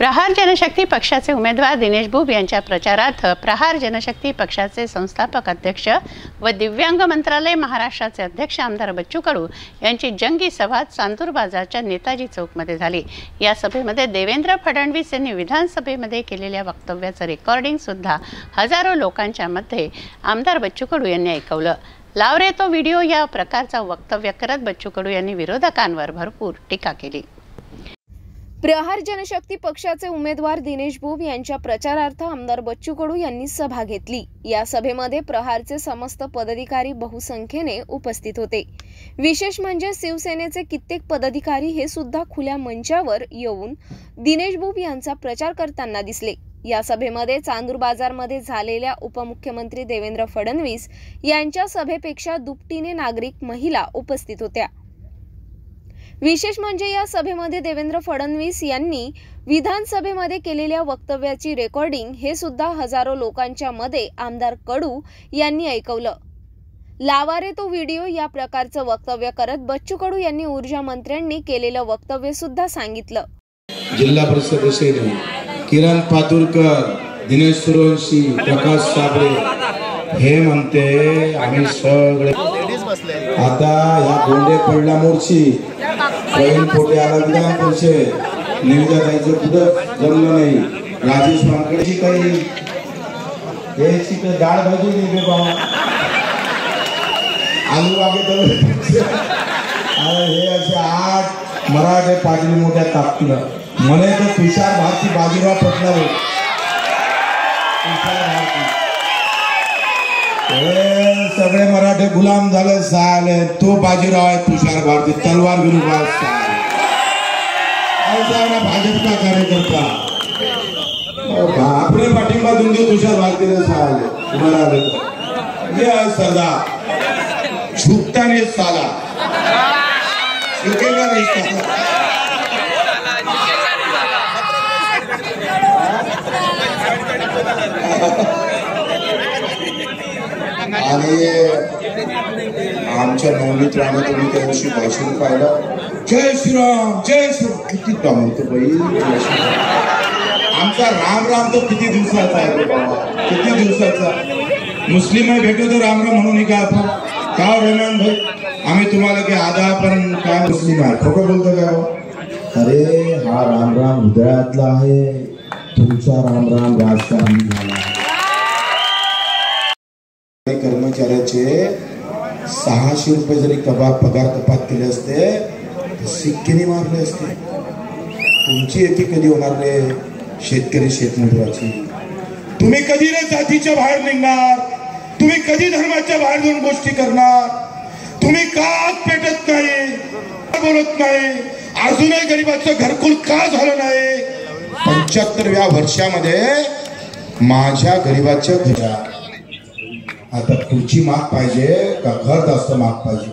प्रहार जनशक्ती पक्षाचे उमेदवार दिनेश बुब यांच्या प्रचारार्थ प्रहार जनशक्ती पक्षाचे संस्थापक अध्यक्ष व दिव्यांग मंत्रालय महाराष्ट्राचे अध्यक्ष आमदार बच्चू कडू यांची जंगी सभा चांदूर बाजारच्या नेताजी चौकमध्ये झाली। या सभेमध्ये देवेंद्र फडणवीस यांनी विधानसभेमध्ये केलेल्या वक्तव्याचं रेकॉर्डिंग सुद्धा हजारो लोकांच्या मध्ये आमदार बच्चू कडू यांनी ऐकवलं। लाव रे तो व्हिडिओ या प्रकारचा वक्तव्य करत बच्चू कडू यांनी विरोधकांवर भरपूर टीका केली। प्रहार जनशक्ती पक्षाचे उमेदवार दिनेश बुब यांच्या प्रचारार्थ आमदार बच्चू कडू यांनी सभा घेतली। या सभेमध्ये प्रहारचे समस्त पदाधिकारी बहुसंख्येने उपस्थित होते। विशेष म्हणजे शिवसेनेचे कित्येक पदाधिकारी हे सुद्धा खुल्या मंचावर येऊन दिनेश बुब यांचा प्रचार करताना दिसले। या सभेमध्ये चांदूर बाजारमध्ये झालेल्या उपमुख्यमंत्री देवेंद्र फडणवीस यांच्या सभेपेक्षा दुपटीने नागरिक महिला उपस्थित होत्या। विशेष म्हणजे या सभेमध्ये देवेंद्र फडणवीस यांनी विधानसभेमध्ये केलेल्या वक्तव्याची रेकॉर्डिंग हे सुद्धा हजारो लोकांच्या मध्ये आमदार कडू यांनी ऐकवलं। लावा रे तो व्हिडिओ या प्रकारचं वक्तव्य करत बच्चू कडू यांनी ऊर्जा मंत्र्यांनी केलेलं वक्तव्य सुद्धा सांगितलं। जिल्हा परिषद सदस्य किरण पातुरकर, दिनेश सुरवंशी, प्रकाश साबळे हे म्हणते आम्ही सगळे आता या गोंडे पडला मोर्ची बहीण पोटे आला विधान परिषद निविदा जायचं कुठं जमलं नाही। राजेश वानखेडेची काही यायची तर डाळ भाजी नाही बे बाबा आलू वागे तर हे असे 8 मराठे पाजली मोठ्या ताकदीनं म्हणे तर तुषार भारती बाजीराव पटला सगळे मराठे गुलाम झाले साले तो बाजीराव आहे तुषार भारती तलवार विरुद्ध भाजपचा कार्यकर्ता आपले पाठिंबा देऊन दे तुषार भारतीला साले ये सरदार झुकता नहीं साला झुकेगा नहीं साला। आणि आमच्या नवनीत राणा तुम्ही त्या दिवशी भाषण पाहिलं जय श्रीराम किती दमवतो बाई आमचा राम राम तो किती दिवसाचा आहे बाबा किती दिवसाचा मुस्लिम आहे भेटो तो राम राम म्हणून का आपण का रहमान भाई आम्ही तुम्हाला की आधा पण काय मुस्लिम आहे खोटं बोलतो का अरे हा राम राम हृदयातला आहे तुमचा राम राम राजकारणी झाला कर्मचाऱ्याचे 600 रुपये जरी पगार कपात केले असते सिक्कीने मारले असते। तुमची एकी कधी होणार रे शेतकरी शेतमजुराची तुम्ही कधी रे जातीच्या बाहेर निघणार तुम्ही कधी धर्माच्या बाहेर जाऊन गोष्टी करणार तुम्ही का आग पेटत नाही बोलत नाही अजूनही गरीबाचं घरकुल का झालं नाही 75व्या वर्षामध्ये माझ्या गरीबाच्या घरा आता खुर्ची माग पाहिजे का घर जास्त माग पाहिजे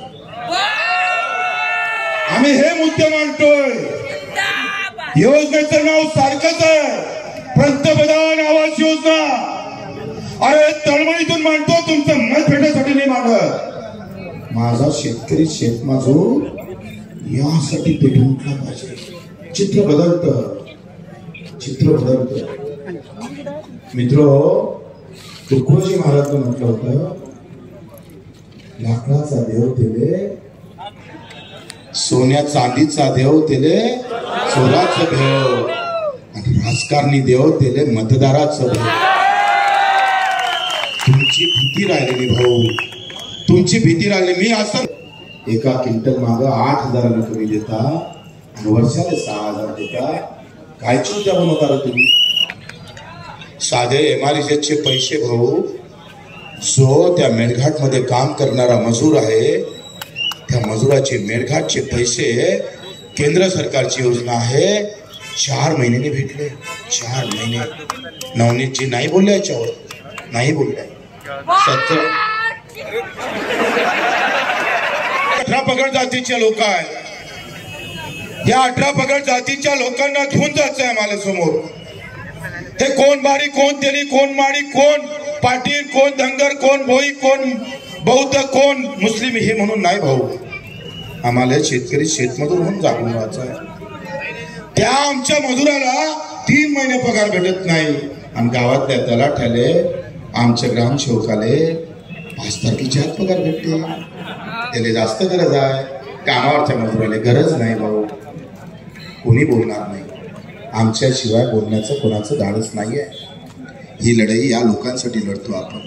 आम्ही हे मुद्दे मांडतोय। योजनेचं नाव सारखंच आहे पंतप्रधान आवास योजना अरे तळमळीतून मांडतो तुमचं मत भेटण्यासाठी नाही मांडत माझा शेतकरी शेतमजूर यासाठी पेटून उठला पाहिजे। चित्र बदलतं मित्र तुकोजी महाराज म्हटलं होतं लाकडाचा देव तेले सोन्या चांदीचा देव तेले चोराचं देव आणि राजकारणी देव तेले मतदाराचं देव। तुमची भीती राहिलेली भाऊ तुमची भीती राहिली मी असं एका क्विंटल माग 8,000 तुम्ही देता आणि वर्षाला 6,000 देता काय चिंता बनवता तुम्ही साधे एमआरएसचे पैसे भाऊ जो त्या मेळघाट मध्ये काम करणारा मजूर आहे त्या मजुराचे मेळघाटचे पैसे केंद्र सरकारची योजना आहे 4 महिन्याने भेटले 4 महिने नवनीतजी नाही बोलले याच्यावर नाही बोलले 18 पगड जातीचे लोक आहेत या 18 पगड जातीच्या लोकांना घेऊन जायचं आहे मला समोर ते कोण बारी कोण तेली कोण माडी कोण पाटील कोण धनगर कोण भोई कोण बौद्ध कोण मुस्लिम हे म्हणून नाही भाऊ आम्हाला शेतकरी शेतमजूर म्हणून जागून राहायचं आहे। त्या आमच्या मजुराला 3 महिने पगार भेटत नाही आणि गावातल्या तलाठ्याले आमच्या ग्रामसेवकाले 5 तारखेच्या आत पगार भेटते. त्याला जास्त गरज आहे, कामावरच्या मजुराला गरज नाही. भाऊ कोणी बोलणार नाही, आमच्याशिवाय बोलण्याचं कोणाचं धाडस नाही आहे. ही लढाई या लोकांसाठी लढतो आपण.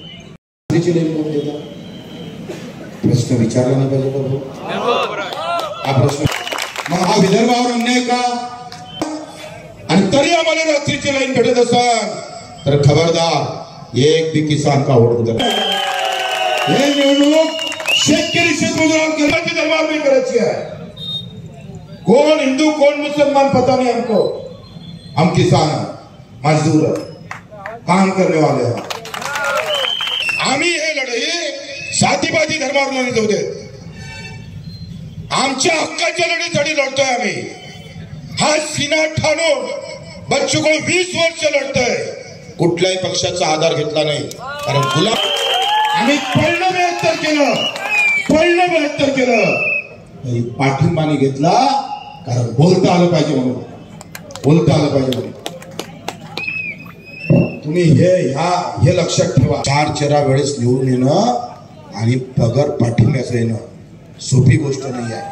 प्रश्न विचारला नाही पाहिजे का भाऊ? हा प्रश्न मग हा विदर्भावर अन्याय का? आणि तरी आम्हाला रात्रीची लाईन भेटत असाल तर खबरदार, एक भी किसान का वोट उधर. हे निवडणूक शेतकरी शेतमजुरांची दरबार में करायची आहे. कौन हिंदू कौन मुसलमान पता नहीं हमको. हम किसान मजदूर काम करने वाले हैं. आम्ही हे लढाई जातीपाती धर्मावर नाही जाऊ देत. आमच्या हक्काच्या लढीसाठी लढतोय आम्ही. हा सीना ठाणून बच्चू कडू 20 वर्ष लढतोय. कुठल्याही पक्षाचा आधार घेतला नाही. कारण गुलाम आम्ही पडलं 72 केलं पाठिंबाने घेतला. कारण बोलता आलं पाहिजे म्हणून, बोलता आलं पाहिजे म्हणून. तुम्ही हे लक्षात ठेवा. 4 वेळेस निवडून येणं आणि पगार पाठिंब्याचं येणं सोपी गोष्ट नाही आहे.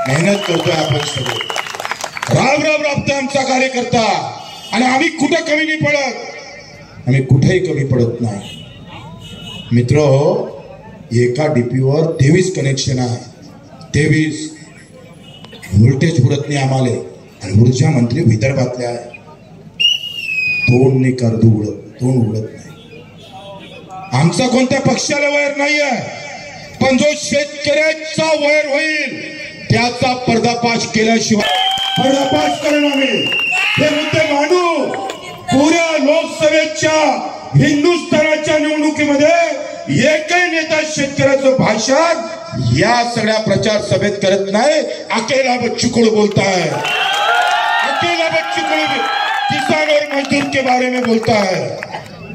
मेहनत करतोय आपण सगळे, राब राबतोय आमचा कार्यकर्ता. आणि आम्ही कुठं कमी नाही पडत, आम्ही कुठेही कमी पडत नाही. मित्र, एका डीपीवर 23 कनेक्शन आहे. 23 व्होल्टेज पुरत नाही आम्हाला. आणि ऊर्जा मंत्री विदर्भातले आहे. तोंड नाही करतो तोंड उघडत नाही. आमचा कोणत्या पक्षाला वैर नाही आहे, पण जो शेतकऱ्याचा वैर होईल त्याचा पर्दाफाश केल्याशिवाय पर्दाफाश करणार आम्ही. हे मुद्दे मांडू. पुऱ्या लोकसभेच्या हिंदुस्थानाच्या निवडणुकीमध्ये एकही नेता शेतकऱ्याचं भाषण या सगळ्या प्रचार सभेत करत नाही. अकेला बच्चू कडू बोलता है, अकेला बच्चू कडू किसान और मजदूर के बारे में बोलता है.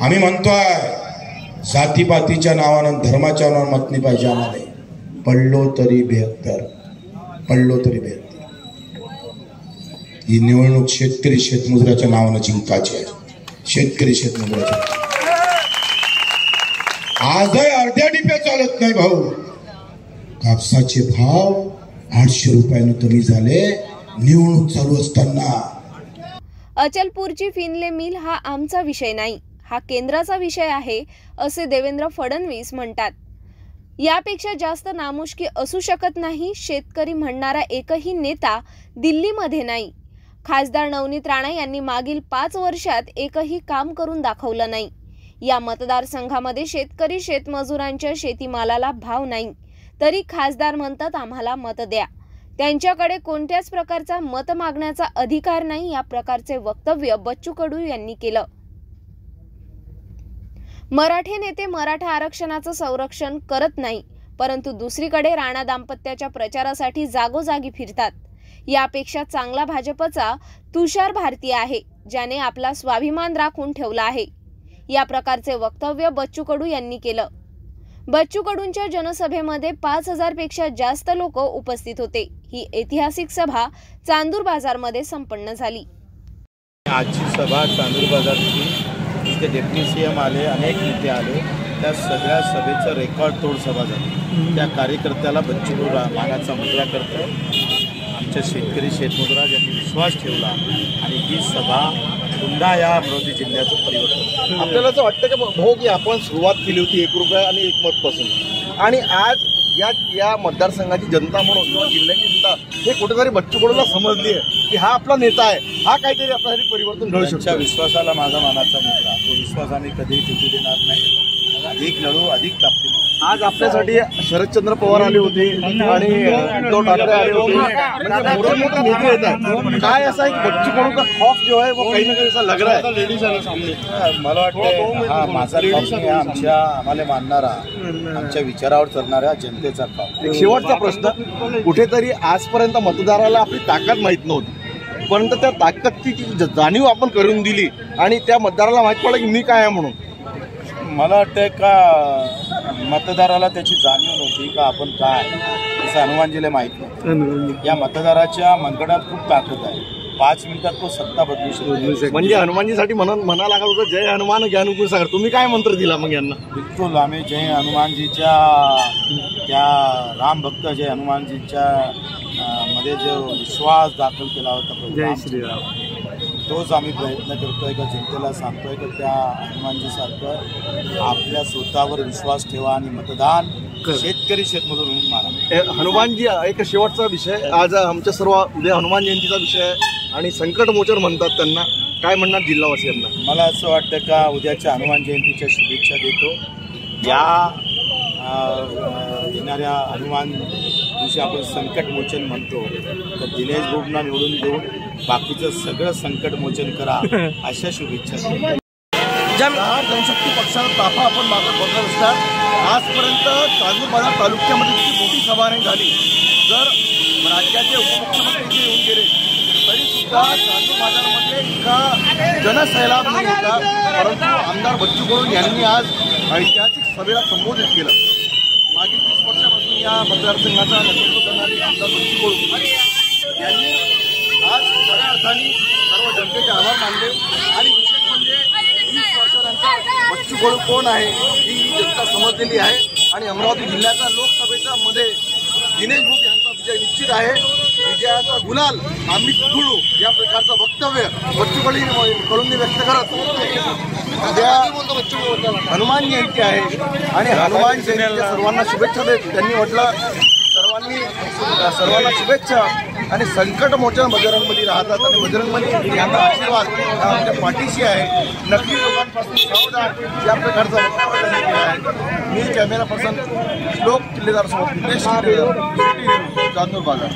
आम्ही म्हणतोय जातीपातीच्या नावानं धर्माच्या नावानं मत नाही पाहिजे आम्हाला. पडलो तरी 72, पडलो तरी 72. ही निवडणूक शेतकरी शेतमजुराच्या नावानं जिंकायची आहे. शेतकरी शेतमजुराच्या आजही अर्ध्या डिप्या चालत नाही भाऊ. कापसाचे भाव 800 रुपयानं कमी झाले निवडणूक चालू असताना. अचलपूरची फिनले मिल हा आमचा विषय नाही, हा केंद्राचा विषय आहे असे देवेंद्र फडणवीस म्हणतात. यापेक्षा जास्त नामुष्की असू शकत नाही. शेतकरी म्हणणारा एकही नेता दिल्लीमध्ये नाही. खासदार नवनीत राणा यांनी मागील 5 वर्षात एकही काम करून दाखवलं नाही. या मतदारसंघामध्ये शेतकरी शेतमजुरांच्या शेतीमालाला भाव नाही, तरी खासदार म्हणतात आम्हाला मत द्या. त्यांच्याकडे कोणत्याच प्रकारचा मत मागण्याचा अधिकार नाही. या प्रकारचे वक्तव्य बच्चू कडू यांनी केलं. मराठे नेते मराठा आरक्षणाचं संरक्षण करत नाही, परंतु दुसरीकडे राणा दाम्पत्याच्या प्रचारासाठी जागोजागी फिरतात. यापेक्षा चांगला भाजपचा तुषार भारती आहे, ज्याने आपला स्वाभिमान राखून ठेवला आहे. या प्रकारचे वक्तव्य बच्चू कडू यांनी केलं. बच्चू कडूंच्या जनसभेमध्ये 5000 पेक्षा जास्त लोक उपस्थित होते. ही ऐतिहासिक सभा चांदूर बाजारमध्ये संपन्न झाली. आजची सभा चांदूर बाजारची, इथे डेप्युटी सीएम आले, अनेक नेते आले. त्या सगळ्या सभेचं रेकॉर्ड तोड सभा झाली. त्या कार्यकर्त्याला बच्चू कडू मानाचा मुजरा करतो. आमच्या शेतकरी शेतमजुरा ज्यांनी विश्वास ठेवला आणि ही सभा पुन्हा या अमरावती जिल्ह्याचं परिवर्तन. आपल्याला असं वाटतं की भाऊ की आपण सुरुवात केली होती 1 रुपया आणि 1 मत पासून, आणि आज या मतदारसंघाची जनता म्हणून किंवा जिल्ह्याची जनता हे कुठेतरी बच्चू कडूला समजली आहे की हा आपला नेता आहे, हा काहीतरी आपल्यासाठी परिवर्तन घडू शकतो. त्यांच्या विश्वासाला माझा मानाचा मुद्रा. तो विश्वास आम्ही कधीही तुटू देणार नाही. अधिक लढू, अधिक ताकद. आज आपल्यासाठी शरदचंद्र पवार आले होते आणि उद्धव ठाकरे आले होते. म्हणजे मोठे मोठे नेते येतात. काय असं आहे की बच्चू कडू का खौफ जो आहे वो काही ना काही असा लग रहा है. लेडीज आले सामने. मला वाटतं हा माझा खौफ नाही, आम्हाला मानणारा, आमच्या विचारावर चालणाऱ्या जनतेचा खौफ. एक शेवटचा प्रश्न, कुठेतरी आजपर्यंत मतदाराला आपली ताकद माहीत नव्हती, परंतु त्या ताकदची जाणीव आपण करून दिली आणि त्या मतदाराला माहीत पडलं की मी काय आहे म्हणून. मला वाटतं का मतदाराला त्याची जाणीव नव्हती का आपण काय, असं हनुमानजीला माहीत नव्हतं. या मतदाराच्या मनगटात खूप ताकद आहे. 5 मिनिटात तो सत्ता बदलू शकतो. म्हणजे हनुमानजीसाठी म्हणा लागत होतं जय हनुमान ज्ञानगुण सागर. तुम्ही काय मंत्र दिला मग यांना? बिलकुल आम्ही जय हनुमानजीच्या त्या राम भक्त जय हनुमानजीच्या मध्ये जो विश्वास दाखल केला होता जय श्रीराम, तोच आम्ही प्रयत्न करतोय का जनतेला सांगतोय की त्या हनुमानजीसारखं आपल्या स्वतःवर विश्वास ठेवा आणि मतदान शेतकरी शेतमजूर म्हणून मारा. हनुमानजी एक शेवटचा विषय, आज आमच्या सर्व उद्या हनुमान जयंतीचा विषय आहे आणि संकटमोचन म्हणतात त्यांना, काय म्हणणार जिल्हावासियांना? मला असं वाटतं का उद्याच्या हनुमान जयंतीच्या शुभेच्छा देतो. या येणाऱ्या हनुमान दिवशी आपण संकटमोचन म्हणतो, तर दिनेश भाऊंना निवडून देऊन बाकीचं सगळं संकटमोचन करा अशा शुभेच्छा. प्रहार जनशक्ती पक्षाचा ताफा आपण मागत बघत असतात. आजपर्यंत चांदूरबाजार तालुक्यामध्ये इतकी मोठी सभा नाही झाली. जर राज्याचे उपमुख्यमंत्री येऊन गेले तरी सुद्धा चांदूरबाजारमध्ये इतका जनसैलाब नाही होता. परंतु आमदार बच्चू कडू यांनी आज ऐतिहासिक सभेला संबोधित केलं. मागील 30 वर्षापासून या मतदारसंघाचा नेतृत्व करणारे आमदार बच्चू कडू यांनी आज खऱ्या अर्थाने सर्व जनतेचे आभार मानले आणि विशेष म्हणजे 20 वर्षानंतर बच्चू कडू कोण आहे ही जनता समजलेली आहे. आणि अमरावती जिल्ह्याच्या लोकसभेच्या मध्ये दिनेश भाऊ यांचा विजय निश्चित आहे. विजयाचा गुलाल आम्ही तुडू या प्रकारचं वक्तव्य बच्चू कडूंनी व्यक्त करत उद्या हनुमान जयंती आहे आणि हनुमान जयंतीच्या सर्वांना शुभेच्छा देत त्यांनी म्हटलं सर्वांना शुभेच्छा आणि संकटमोचन बजरंगबली राहतात आणि बजरंगबली यांचा आशीर्वाद आमच्या पाठीशी आहे. नक्की लोकांपासून सावधान या प्रकारचा वक्तव्य त्यांनी केला आहे. मी कॅमेरा पर्सन श्लोक किल्लेदार सोबत चांदूर बाजार.